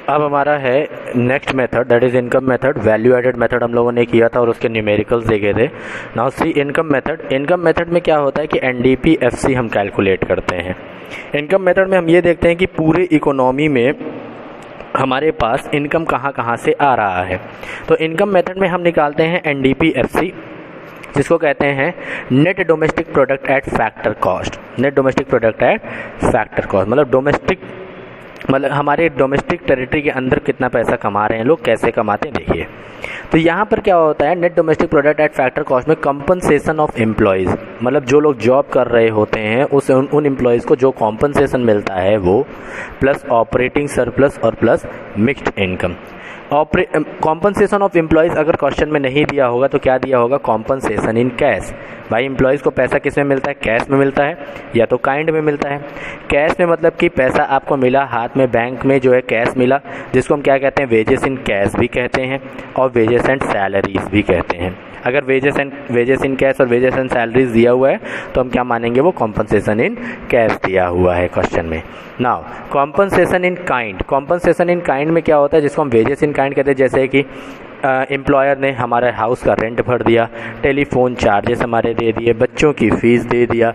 अब हमारा है next method, that is income method. Value added method हम लोगों ने किया था और उसके न्यूमेरिकल्स देखे थे। Now see income method. Income method में क्या होता है कि एनडीपी एफसी हम कैलकुलेट करते हैं। इनकम मेथड में हम ये देखते हैं कि पूरे इकोनॉमी में हमारे पास इनकम कहाँ कहाँ से आ रहा है। तो इनकम मेथड में हम निकालते हैं एनडीपी एफसी, जिसको कहते हैं net domestic product at factor cost. Net domestic product at factor cost मतलब हमारे डोमेस्टिक टेरिटरी के अंदर कितना पैसा कमा रहे हैं लोग, कैसे कमाते हैं देखिए। तो यहाँ पर क्या होता है, net domestic product at factor cost में कंपनसेशन ऑफ एम्प्लॉयज़, मतलब जो लोग जॉब कर रहे होते हैं उन एम्प्लॉयज़ को जो कॉम्पनसेशन मिलता है वो, प्लस ऑपरेटिंग सरप्लस और plus mixed income. Compensation of employees अगर क्वेश्चन में नहीं दिया होगा तो क्या दिया होगा, कॉम्पनसेशन इन कैश। भाई एम्प्लॉयज़ को पैसा किस में मिलता है, कैश में मिलता है या तो काइंड में मिलता है। कैश में मतलब कि पैसा आपको मिला हाथ में, बैंक में जो है कैश मिला, जिसको हम क्या कहते हैं, वेजेस इन कैश भी कहते हैं और वेजेस एंड सैलरीज भी कहते हैं। अगर वेजेस इन कैश और वेजेस एंड सैलरीज दिया हुआ है तो हम क्या मानेंगे, वो कॉम्पनसेशन इन कैश दिया हुआ है क्वेश्चन में। Now compensation in kind. Compensation in kind में क्या होता है, जिसको हम वेजेस इन काइंड कहते हैं, जैसे कि एम्प्लॉयर ने हमारे हाउस का रेंट भर दिया, टेलीफोन चार्जेस हमारे दे दिए, बच्चों की फ़ीस दे दिया,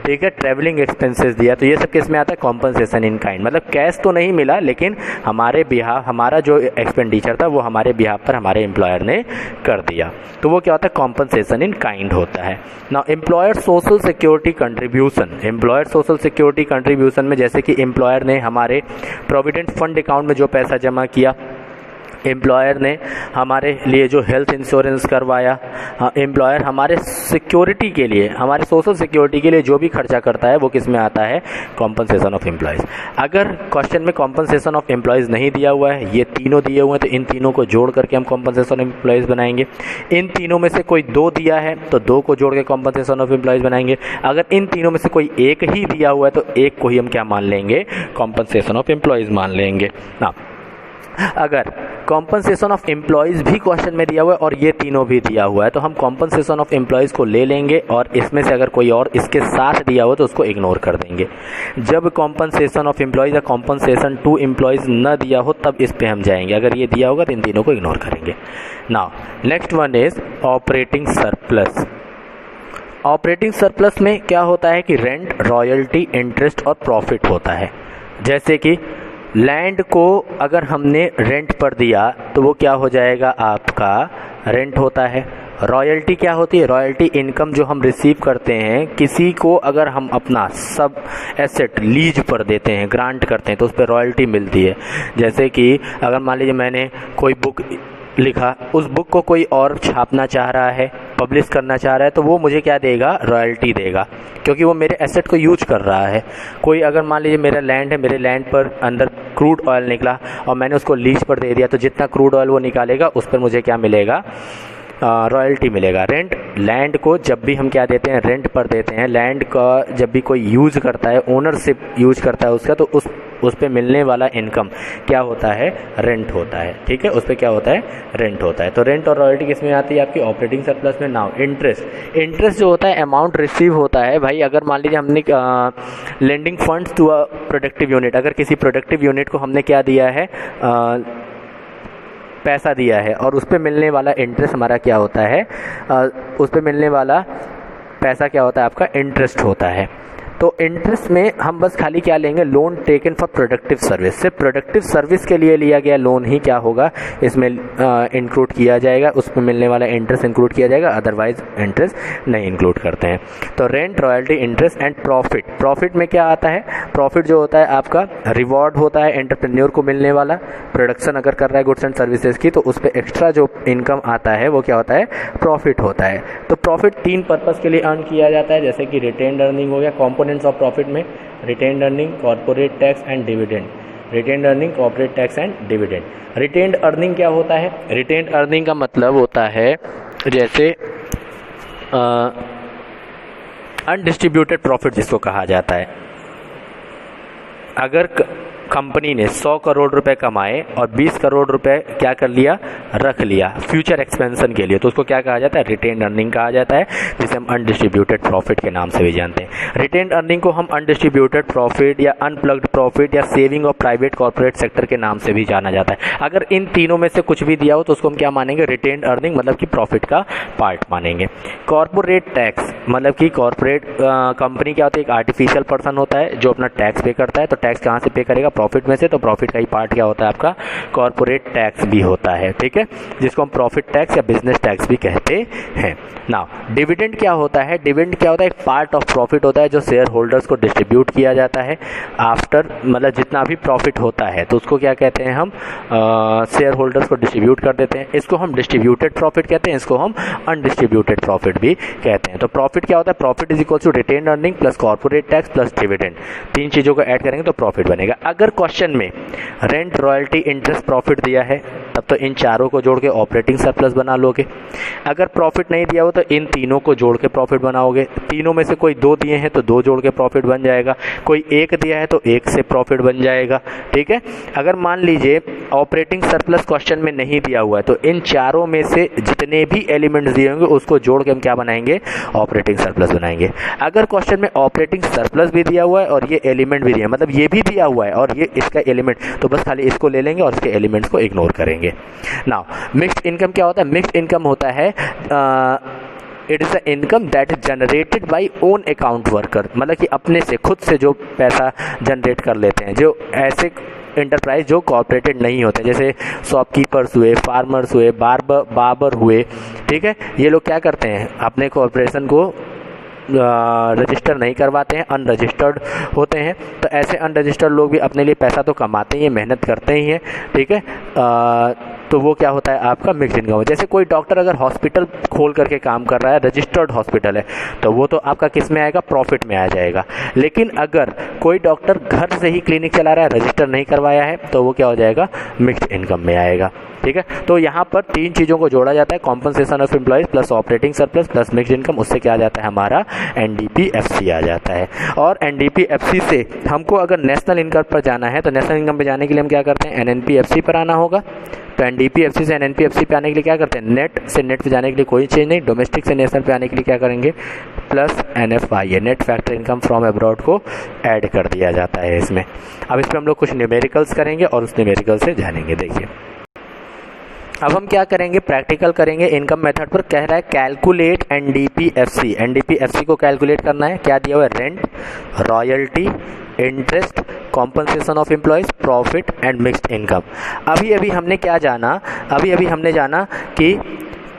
ठीक है, ट्रैवलिंग एक्सपेंसेस दिया। तो ये सब किस में आता है, कॉम्पनसेशन इन काइंड। मतलब कैश तो नहीं मिला लेकिन हमारा जो एक्सपेंडिचर था वो हमारे बिहाफ पर हमारे एम्प्लॉयर ने कर दिया, तो वो क्या होता है, कॉम्पनसेशन इन काइंड होता है। Now employer social security contribution. Employer social security contribution में जैसे कि एम्प्लॉयर ने हमारे प्रोविडेंट फंड अकाउंट में जो पैसा जमा किया, एम्प्लॉयर ने हमारे लिए जो हेल्थ इंश्योरेंस करवाया, एम्प्लॉयर हमारे सिक्योरिटी के लिए, हमारे सोशल सिक्योरिटी के लिए जो भी खर्चा करता है वो किस में आता है, कॉम्पनसेशन ऑफ एम्प्लॉयज़। अगर क्वेश्चन में कॉम्पनसेशन ऑफ एम्प्लॉयज़ नहीं दिया हुआ है, ये तीनों दिए हुए हैं, तो इन तीनों को जोड़ करके हम कॉम्पनसेशन ऑफ एम्प्लॉयज़ बनाएंगे। इन तीनों में से कोई दो दिया है तो दो को जोड़ के कॉम्पनसेशन ऑफ एम्प्लॉयज़ बनाएंगे। अगर इन तीनों में से कोई एक ही दिया हुआ है तो एक को ही हम क्या मान लेंगे, कॉम्पनसेशन ऑफ एम्प्लॉयज़ मान लेंगे ना। अगर कॉम्पनसेशन ऑफ एम्प्लॉयज़ भी क्वेश्चन में दिया हुआ है और ये तीनों भी दिया हुआ है तो हम कॉम्पनसेशन ऑफ एम्प्लॉयज़ को ले लेंगे और इसमें से अगर कोई और इसके साथ दिया हो तो उसको इग्नोर कर देंगे। जब कॉम्पनसेशन ऑफ एम्प्लॉयज़ या कॉम्पनसेशन टू एम्प्लॉयज़ न दिया हो तब इस पे हम जाएंगे, अगर ये दिया होगा तो इन तीनों को इग्नोर करेंगे। Now next one is operating surplus. Operating surplus में क्या होता है कि रेंट, रॉयल्टी, इंटरेस्ट और प्रॉफिट होता है। जैसे कि लैंड को अगर हमने रेंट पर दिया तो वो क्या हो जाएगा, आपका रेंट होता है। रॉयल्टी क्या होती है, रॉयल्टी इनकम जो हम रिसीव करते हैं, किसी को अगर हम अपना सब एसेट लीज पर देते हैं, ग्रांट करते हैं तो उस पर रॉयल्टी मिलती है। जैसे कि अगर मान लीजिए मैंने कोई बुक लिखा, उस बुक को कोई और छापना चाह रहा है, पब्लिश करना चाह रहा है, तो वो मुझे क्या देगा, रॉयल्टी देगा, क्योंकि वो मेरे एसेट को यूज कर रहा है। कोई अगर मान लीजिए मेरा लैंड है, मेरे लैंड पर अंदर क्रूड ऑयल निकला और मैंने उसको लीज पर दे दिया, तो जितना क्रूड ऑयल वो निकालेगा उस पर मुझे क्या मिलेगा, रॉयल्टी मिलेगा। रेंट, लैंड को जब भी हम क्या देते हैं, रेंट पर देते हैं। लैंड का जब भी कोई यूज़ करता है, ओनरशिप यूज करता है उसका, तो उस पे मिलने वाला इनकम क्या होता है, रेंट होता है। ठीक है, उस पे क्या होता है, रेंट होता है। तो रेंट और रॉयल्टी किस में आती है, आपकी ऑपरेटिंग सरप्लस में। नाउ इंटरेस्ट जो होता है, अमाउंट रिसीव होता है। भाई अगर मान लीजिए हमने lending funds to a productive unit, अगर किसी प्रोडक्टिव यूनिट को हमने क्या दिया है, पैसा दिया है और उस पे मिलने वाला इंटरेस्ट हमारा क्या होता है, उस पे मिलने वाला पैसा क्या होता है, आपका इंटरेस्ट होता है। तो इंटरेस्ट में हम बस खाली क्या लेंगे, loan taken for productive service. सिर्फ प्रोडक्टिव सर्विस के लिए लिया गया लोन ही क्या होगा, इसमें इंक्लूड किया जाएगा, उसमें मिलने वाला इंटरेस्ट इंक्लूड किया जाएगा, अदरवाइज इंटरेस्ट नहीं इंक्लूड करते हैं। तो rent, royalty, interest and profit. Profit में क्या आता है, प्रॉफिट जो होता है आपका रिवॉर्ड होता है एंटरप्रेन्योर को मिलने वाला। प्रोडक्शन अगर कर रहा है गुड्स एंड सर्विसेज की तो उस पर एक्स्ट्रा जो इनकम आता है वो क्या होता है, प्रॉफिट होता है। तो प्रॉफिट तीन पर्पज़ के लिए अर्न किया जाता है, जैसे कि रिटेन्ड अर्निंग हो गया, कॉम्पोनेंट्स ऑफ प्रॉफिट में retained earning, corporate tax and dividend. Retained earning, corporate tax and dividend. Retained earning क्या होता है, रिटेन्ड अर्निंग का मतलब होता है जैसे अनडिस्ट्रीब्यूटेड प्रॉफिट जिसको कहा जाता है। अगर कंपनी ने 100 करोड़ रुपए कमाए और 20 करोड़ रुपए क्या कर लिया, रख लिया फ्यूचर एक्सपेंशन के लिए, तो उसको क्या कहा जाता है, रिटेन्ड अर्निंग कहा जाता है, जिसे हम अनडिस्ट्रीब्यूटेड प्रॉफिट के नाम से भी जानते हैं। रिटेन्ड अर्निंग को हम अनडिस्ट्रीब्यूटेड प्रॉफिट या अनप्लग्ड प्रॉफिट या saving of private corporate sector के नाम से भी जाना जाता है। अगर इन तीनों में से कुछ भी दिया हो तो उसको हम क्या मानेंगे, रिटेन्ड अर्निंग, मतलब कि प्रॉफिट का पार्ट मानेंगे। कॉर्पोरेट टैक्स मतलब कि कॉर्पोरेट कंपनी क्या होती है, एक आर्टिफिशियल पर्सन होता है जो अपना टैक्स पे करता है। तो टैक्स कहाँ से पे करेगा, प्रॉफिट में से, तो प्रॉफिट का ही पार्ट क्या होता है आपका, कॉर्पोरेट टैक्स भी होता है, ठीक है, जिसको हम प्रॉफिट टैक्स या बिजनेस टैक्स भी कहते हैं। नाउ डिविडेंड क्या होता है, डिविडेंड क्या होता है, एक पार्ट ऑफ प्रॉफिट होता है जो शेयर होल्डर्स को डिस्ट्रीब्यूट किया जाता है आफ्टर, मतलब जितना भी प्रॉफिट होता है तो उसको क्या कहते हैं, हम शेयर होल्डर्स को डिस्ट्रीब्यूट कर देते हैं। इसको हम डिस्ट्रीब्यूटेड प्रॉफिट कहते हैं, इसको हम अनडिस्ट्रीब्यूटेड प्रॉफिट भी कहते हैं। तो प्रॉफिट क्या होता है, profit is equal to retained earning plus corporate tax plus dividend, तीन चीज़ों को ऐड करेंगे तो प्रॉफिट बनेगा। अगर क्वेश्चन में रेंट, रॉयल्टी, इंटरेस्ट, प्रॉफिट दिया है तब तो इन चारों को जोड़ के ऑपरेटिंग सरप्लस बना लोगे। अगर प्रॉफिट नहीं दिया हो तो इन तीनों को जोड़ के प्रॉफिट बनाओगे। तीनों में से कोई दो दिए हैं तो दो जोड़ के प्रॉफिट बन जाएगा, कोई एक दिया है तो एक से प्रॉफिट बन जाएगा, ठीक है। अगर मान लीजिए ऑपरेटिंग सरप्लस क्वेश्चन में नहीं दिया हुआ है तो इन चारों में से जितने भी एलिमेंट्स दिए होंगे उसको जोड़ के हम क्या बनाएंगे, ऑपरेटिंग सरप्लस बनाएंगे। अगर क्वेश्चन में ऑपरेटिंग सरप्लस भी दिया हुआ है और ये एलिमेंट भी दिया है, मतलब ये भी दिया हुआ है और ये इसका एलिमेंट, तो बस खाली इसको ले लेंगे और इसके एलिमेंट्स को इग्नोर करेंगे। नाउ मिक्स्ड इनकम क्या होता है, मिक्स्ड इनकम होता है it is the income that is generated by own account worker, मतलब कि अपने से खुद से जो पैसा जनरेट कर लेते हैं, जो ऐसे इंटरप्राइज जो कॉर्पोरेटेड नहीं होते, जैसे शॉपकीपर्स हुए, फार्मर्स हुए, बार्बर हुए, ठीक है, ये लोग क्या करते हैं, अपने कॉर्पोरेशन को रजिस्टर नहीं करवाते हैं, अनरजिस्टर्ड होते हैं। तो ऐसे अनरजिस्टर्ड लोग भी अपने लिए पैसा तो कमाते ही हैं, मेहनत करते ही हैं, ठीक है। तो वो क्या होता है आपका मिक्स्ड इनकम। जैसे कोई डॉक्टर अगर हॉस्पिटल खोल करके काम कर रहा है, रजिस्टर्ड हॉस्पिटल है, तो वो तो आपका किस में आएगा, प्रॉफिट में आ जाएगा। लेकिन अगर कोई डॉक्टर घर से ही क्लिनिक चला रहा है, रजिस्टर नहीं करवाया है, तो वो क्या हो जाएगा, मिक्स्ड इनकम में आएगा, ठीक है। तो यहाँ पर तीन चीज़ों को जोड़ा जाता है, compensation of employees plus operating surplus plus mixed income, उससे क्या आ जाता है हमारा NDP-FC आ जाता है। और NDP-FC से हमको अगर नेशनल इनकम पर जाना है तो नेशनल इनकम पे जाने के लिए हम क्या करते हैं, NNP-FC पर आना होगा। तो NDP-FC से NNP-FC पे आने के लिए क्या करते हैं, नेट से नेट पे जाने के लिए कोई चेंज नहीं, डोमेस्टिक से नेशनल पे आने के लिए क्या करेंगे, plus NFI, net factor income from abroad को ऐड कर दिया जाता है इसमें। अब इस पर हम लोग कुछ न्यूमेरिकल्स करेंगे और उस न्यूमेरिकल से जानेंगे। देखिए अब हम क्या करेंगे, प्रैक्टिकल करेंगे इनकम मेथड पर। कह रहा है कैलकुलेट NDP-FC, NDP-FC को कैलकुलेट करना है। क्या दिया हुआ है, rent, royalty, interest, compensation of employees, profit and mixed income. अभी हमने क्या जाना, अभी हमने जाना कि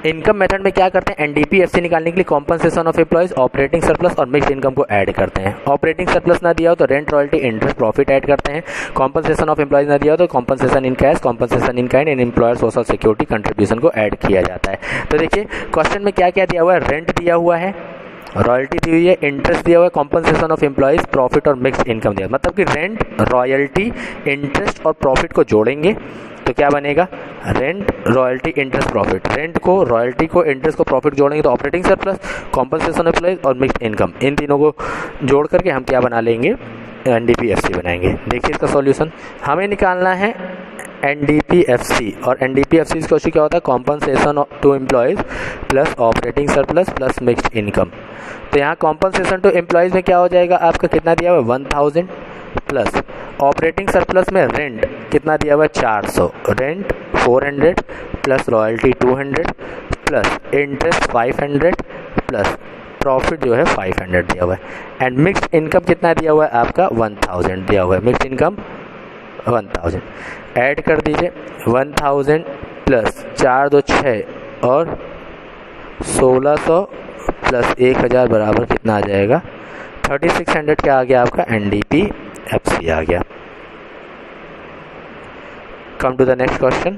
इनकम मेथड में क्या करते हैं, NDP-FC निकालने के लिए compensation of employees, operating surplus और मिक्स्ड इनकम को ऐड करते हैं। ऑपरेटिंग सरप्लस ना दिया हो तो rent, royalty, interest, profit add करते हैं। कॉम्पनसेशन ऑफ एम्प्लॉयज ना दिया हो तो compensation in cash, compensation in kind and employer social security contribution को ऐड किया जाता है। तो देखिए क्वेश्चन में क्या क्या दिया हुआ है, रेंट दिया हुआ है, रॉयल्टी दी हुई है, इंटरेस्ट दिया हुआ है, कॉम्पनसेशन ऑफ एम्प्लॉयज, प्रॉफिट और मिक्स्ड इनकम दिया। मतलब कि रेंट, रॉयल्टी, इंटरेस्ट और प्रॉफिट को जोड़ेंगे तो क्या बनेगा, rent, royalty, interest, profit. Rent को, रॉयल्टी को, इंटरेस्ट को, प्रॉफिट जोड़ेंगे तो operating surplus, compensation of employees और मिक्स्ड इनकम, इन तीनों को जोड़ करके हम क्या बना लेंगे, NDP-FC बनाएंगे। देखिए इसका सॉल्यूशन हमें निकालना है NDP-FC, और NDP-FC क्वेश्चन क्या होता है, compensation to employees plus operating surplus plus mixed income. तो यहाँ कॉम्पनसेशन टू एम्प्लॉयज में क्या हो जाएगा आपका, कितना दिया हुआ है 1000 प्लस ऑपरेटिंग सरप्लस में रेंट कितना दिया हुआ है 400, rent 400 plus royalty 200 plus interest 500 plus profit जो है 500 दिया हुआ है। एंड मिक्स्ड इनकम कितना दिया हुआ है आपका 1000 दिया हुआ है, मिक्स्ड इनकम 1000 ऐड कर दीजिए। 1000 प्लस 4 2 6 और 1600 प्लस 1000 बराबर कितना आ जाएगा, 3600 क्या आ गया आपका, NDP-FC आ गया। Come to the next question.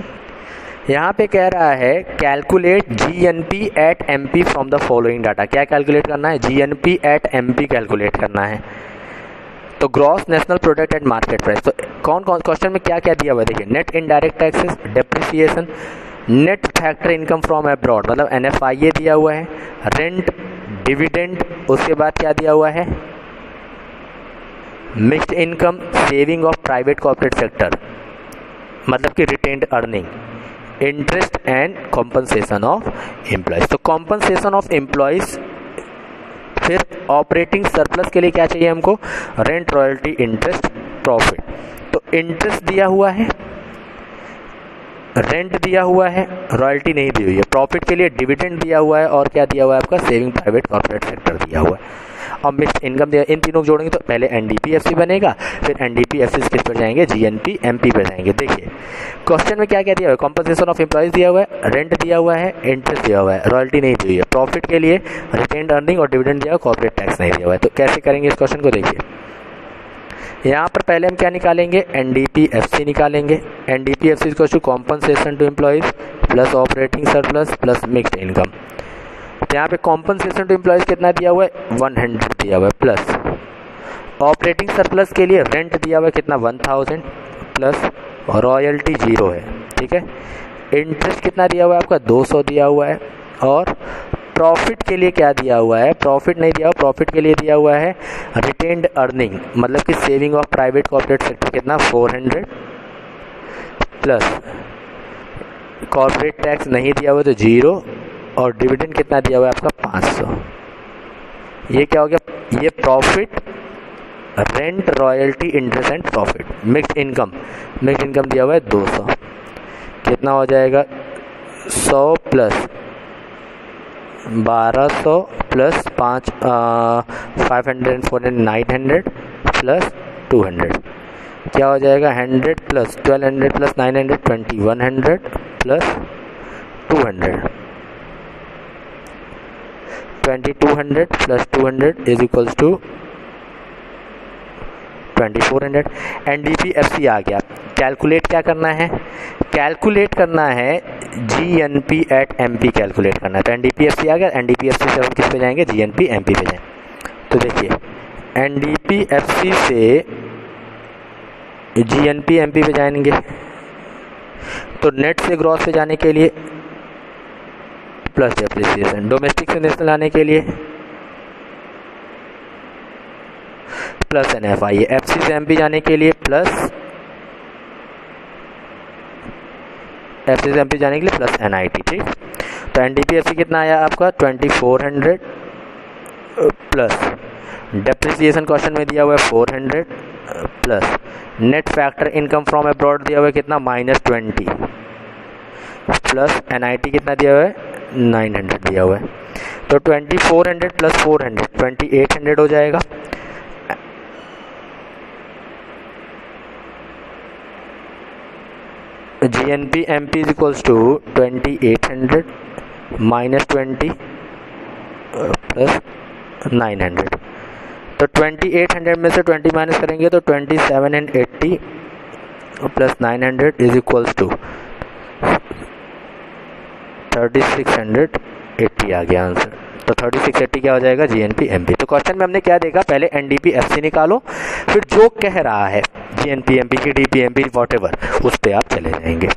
यहाँ पे कह रहा है calculate GNP at MP from the following data. क्या कैलकुलेट करना है, GNP एट MP कैलकुलेट करना है। तो gross national product at market price. तो कौन क्वेश्चन में क्या क्या दिया हुआ है, देखिए net indirect taxes, depreciation, net factor income from abroad मतलब NFIA दिया हुआ है, रेंट, डिविडेंड, उसके बाद क्या दिया हुआ है, mixed income saving of private corporate sector मतलब कि retained earning, interest and compensation of employees. तो कॉम्पनसेशन ऑफ एम्प्लॉयज़, फिर ऑपरेटिंग सरप्लस के लिए क्या चाहिए हमको, रेंट, रॉयल्टी, इंटरेस्ट, प्रॉफिट। तो इंटरेस्ट दिया हुआ है, रेंट दिया हुआ है, रॉयल्टी नहीं दी हुई है, प्रॉफिट के लिए डिविडेंड दिया हुआ है और क्या दिया हुआ है आपका, सेविंग प्राइवेट कॉर्पोरेट सेक्टर दिया हुआ है और मिक्स्ड इनकम दिया। इन तीनों को जोड़ेंगे तो पहले एनडीपीएफसी बनेगा, फिर एनडीपीएफसी किस पर जाएंगे, जीएनपी एमपी पर जाएंगे। देखिए क्वेश्चन में क्या क्या दिया हुआ है, कॉम्पनसेशन ऑफ एम्प्लॉयज दिया हुआ है, रेंट दिया हुआ है, इंटरेस्ट दिया हुआ है, रॉयल्टी नहीं दी हुई है, प्रॉफिट के लिए रिटेन्ड अर्निंग और डिविडेंड दिया हुआ, कॉर्पोरेट टैक्स नहीं दिया हुआ है। तो कैसे करेंगे इस क्वेश्चन को, देखिए यहाँ पर पहले हम क्या निकालेंगे, एनडीपीएफसी निकालेंगे। NDPFC equal to compensation to employees plus operating surplus plus mixed income. तो यहाँ पे कॉम्पनसेशन टू एम्प्लॉयज कितना दिया हुआ है, 100 दिया हुआ है, प्लस ऑपरेटिंग सरप्लस के लिए रेंट दिया हुआ है कितना, 1000 प्लस रॉयल्टी 0 है, ठीक है। इंटरेस्ट कितना दिया हुआ है आपका, 200 दिया हुआ है और प्रॉफिट के लिए क्या दिया हुआ है, प्रॉफिट नहीं दिया हुआ, प्रॉफिट के लिए दिया हुआ है रिटेन्ड अर्निंग मतलब कि saving of private corporate sector कितना, 400 प्लस कॉर्पोरेट टैक्स नहीं दिया हुआ तो 0 और डिविडेंड कितना दिया हुआ है आपका 500। ये क्या हो गया, ये profit, rent, royalty, interest and profit. Mixed income दिया हुआ है 200, कितना हो जाएगा, 100 प्लस 1200 प्लस 500 900 प्लस 200 क्या हो जाएगा, 100 plus 1200 plus 900 2100 plus 200 2200 plus 200 is equals to 2400। NDPFC आ गया। कैलकुलेट क्या करना है, कैलकुलेट करना है जीएनपी एट एमपी कैलकुलेट करना है। तो एनडीपीएफसी आ गया, एनडीपीएफसी से हम किस पे जाएंगे, जीएनपी एमपी पे जाएंगे। तो देखिए एनडीपीएफसी से जीएनपी एमपी पे जाएंगे तो नेट से ग्रॉस पे जाने के लिए प्लस डेप्रिसिएशन, डोमेस्टिक से नेशनल आने के लिए प्लस एनएफआई, एफसी से एमपी जाने के लिए प्लस, एफसी से एमपी जाने के लिए प्लस एनआईटी, ठीक। तो एनडीपीएफसी कितना आया आपका 2400 प्लस डेप्रिसिएशन क्वेश्चन में दिया हुआ है 400 plus net factor income from abroad दिया हुआ है कितना -20 प्लस एनआईटी कितना दिया हुआ है 900 दिया हुआ है। तो 2400 प्लस 400 2800 हो जाएगा। GNP MP is equals to 2800 minus 20 plus 900। तो 2800 में से 20 माइनस करेंगे तो 2780 प्लस 900 इज इक्वल्स टू 3680 आ गया आंसर। तो 3680 क्या हो जाएगा, जीएनपी एमपी। तो क्वेश्चन में हमने क्या देखा, पहले एनडीपी एफसी निकालो, फिर जो कह रहा है जीएनपी एमपी की डीपी एमपी वॉट एवर उस पर आप चले जाएंगे।